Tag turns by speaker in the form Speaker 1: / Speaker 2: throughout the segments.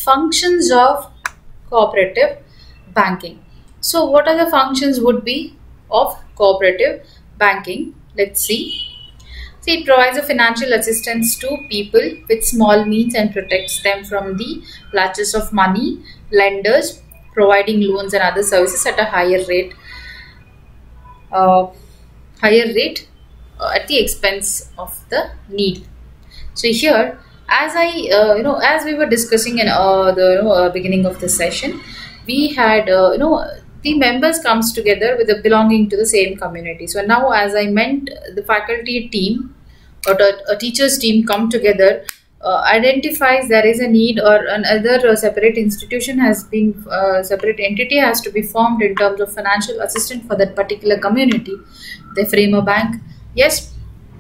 Speaker 1: functions of cooperative banking. So what are the functions would be of cooperative banking? Let's see. See, it provides a financial assistance to people with small means and protects them from the clutches of money lenders, providing loans and other services at a higher rate uh, at the expense of the need. So here, as I as we were discussing in the beginning of the session, we had the members comes together with a belonging to the same community. So now, as I meant, the faculty team or a teachers team come together, identifies there is a need or another separate institution has been separate entity has to be formed in terms of financial assistance for that particular community. They frame a bank. Yes.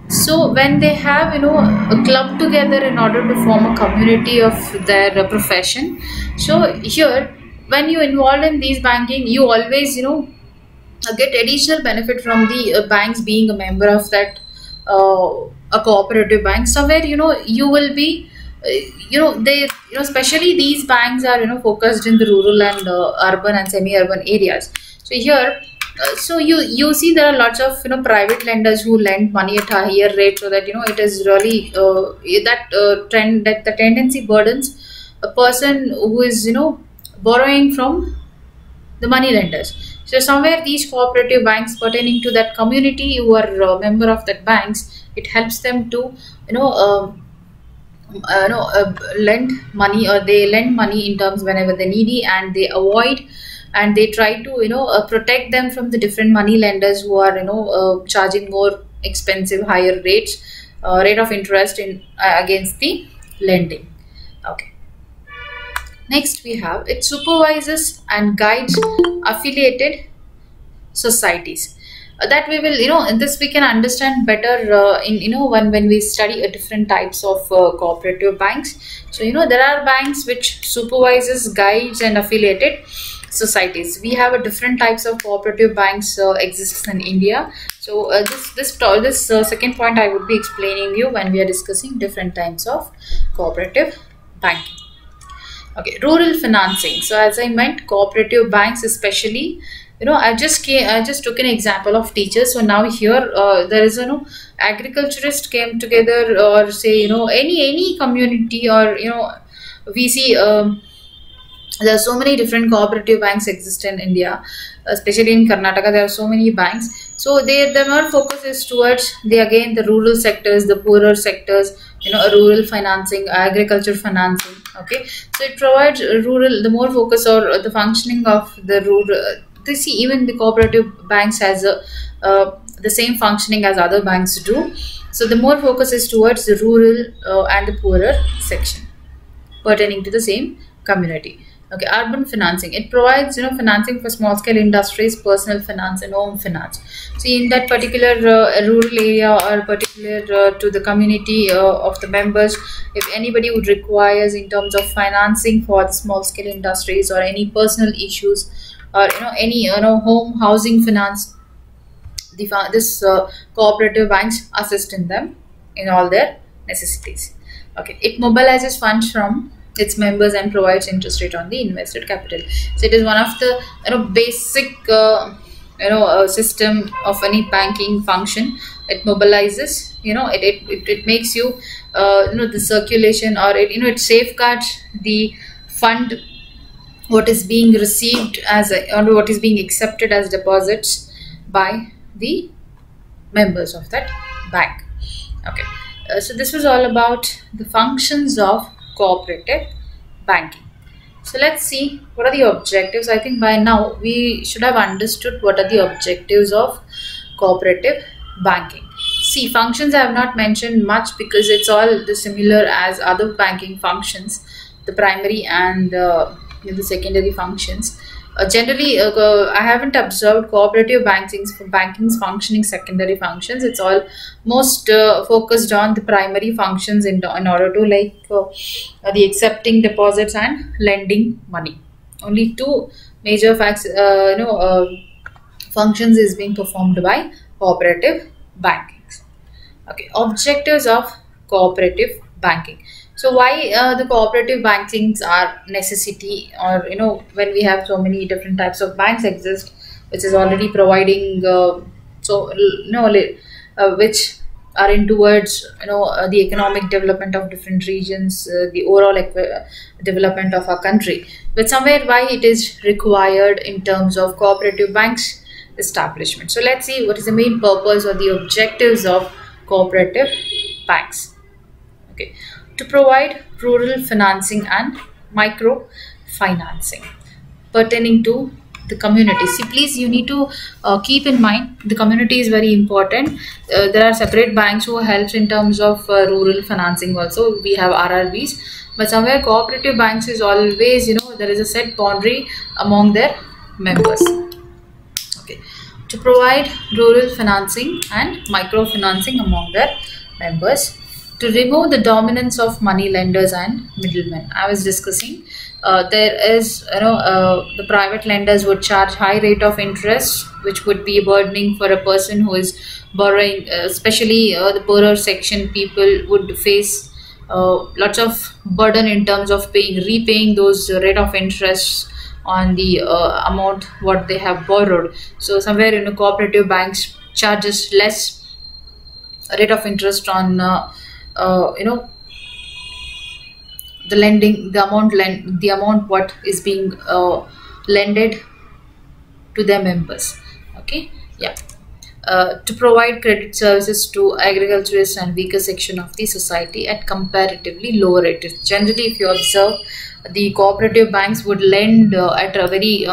Speaker 1: So when they have a club together in order to form a community of their profession. So here, when you involved in these banking, you always get additional benefit from the banks being a member of that a cooperative bank. Somewhere you will be they especially these banks are focused in the rural and urban and semi-urban areas. So here so you see there are lots of private lenders who lend money at a higher rate, so that it is really trend that the tendency burdens a person who is borrowing from the money lenders. So somewhere these cooperative banks pertaining to that community who are a member of that banks, it helps them to lend money, or they lend money in terms whenever they're needy, and they avoid and they try to protect them from the different money lenders who are charging more expensive higher rates rate of interest in against the lending. Okay. Next we have, it supervises and guides affiliated societies. That we will in this we can understand better in when we study different types of cooperative banks. So there are banks which supervises, guides and affiliated societies. We have a different types of cooperative banks exists in India. So this second point I would be explaining you when we are discussing different types of cooperative banking. Okay, rural financing. So as I meant, cooperative banks especially, I just took an example of teachers. So now here there is agriculturist came together, or say any community, or we see there are so many different cooperative banks exist in India, especially in Karnataka. There are so many banks. So their more focus is towards the rural sectors, the poorer sectors, rural financing, agriculture financing. Okay, so it provides rural, the more focus or the functioning of the rural. They see even the cooperative banks has the same functioning as other banks do. So the more focus is towards the rural and the poorer section pertaining to the same community. Okay, urban financing. It provides financing for small scale industries, personal finance and home finance. See, in that particular rural area or particular to the community of the members, if anybody would requires in terms of financing for the small scale industries or any personal issues, or any home housing finance, this cooperative banks assist in them in all their necessities. Okay, it mobilizes funds from its members and provides interest rate on the invested capital. So it is one of the basic system of any banking function. It mobilizes, it makes you the circulation, or it safeguards the fund what is being received as or what is being accepted as deposits by the members of that bank. Okay, so this was all about the functions of cooperative banking. So let's see what are the objectives. I think by now we should have understood what are the objectives of cooperative banking. See, functions I have not mentioned much because it's all the similar as other banking functions, the primary and the secondary functions. Generally, I haven't observed cooperative banking's functioning secondary functions. It's all most focused on the primary functions in order to the accepting deposits and lending money. Only two major functions is being performed by cooperative banking. Okay, objectives of cooperative banking. So why the cooperative bankings are necessity, or when we have so many different types of banks exist, which is already providing which are in towards the economic development of different regions, the overall development of our country. But somewhere why it is required in terms of cooperative banks establishment. So let's see what is the main purpose or the objectives of cooperative banks. Okay, to provide rural financing and micro financing pertaining to the community. See, please, you need to keep in mind the community is very important. There are separate banks who helps in terms of rural financing. Also, we have RRBs, but somewhere cooperative banks is always there is a set boundary among their members. Okay, to provide rural financing and microfinancing among their members, to remove the dominance of money lenders and middlemen. I was discussing there is the private lenders would charge high rate of interest, which would be burdening for a person who is borrowing, especially the poorer section people would face lots of burden in terms of repaying those rate of interest on the amount what they have borrowed. So somewhere cooperative banks charges less rate of interest on the lending, the amount what is being lended to their members. Okay, yeah. To provide credit services to agriculturists and weaker section of the society at comparatively lower rates. Generally, if you observe, the cooperative banks would lend at a very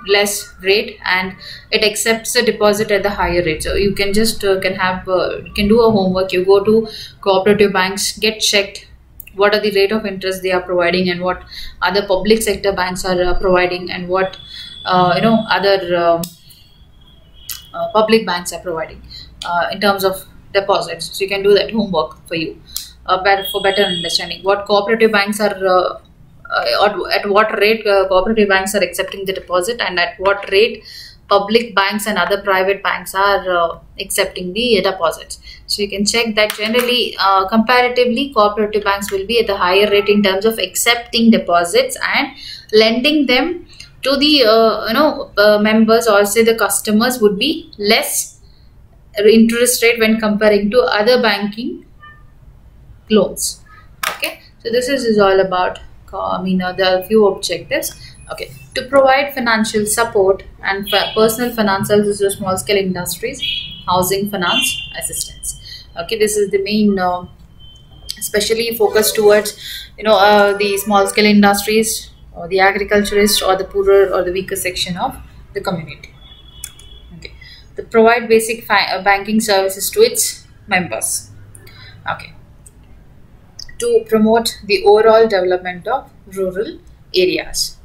Speaker 1: less rate, and it accepts the deposit at the higher rate. So you can just you can do a homework. You go to cooperative banks, get checked what are the rate of interest they are providing, and what other public sector banks are providing, and what other public banks are providing in terms of deposits. So you can do that homework for you, for better understanding what cooperative banks are at what rate cooperative banks are accepting the deposit, and at what rate public banks and other private banks are accepting the deposits. So you can check that generally, comparatively, cooperative banks will be at the higher rate in terms of accepting deposits and lending them to the members, or say the customers, would be less interest rate when comparing to other banking loans. Okay, so this is all about there are few objectives. Okay, to provide financial support and personal finance services to small scale industries, housing finance assistance. Okay, this is the main especially focused towards the small scale industries, or the agriculturists, or the poorer or the weaker section of the community. Okay, to provide basic banking services to its members. Okay, to promote the overall development of rural areas.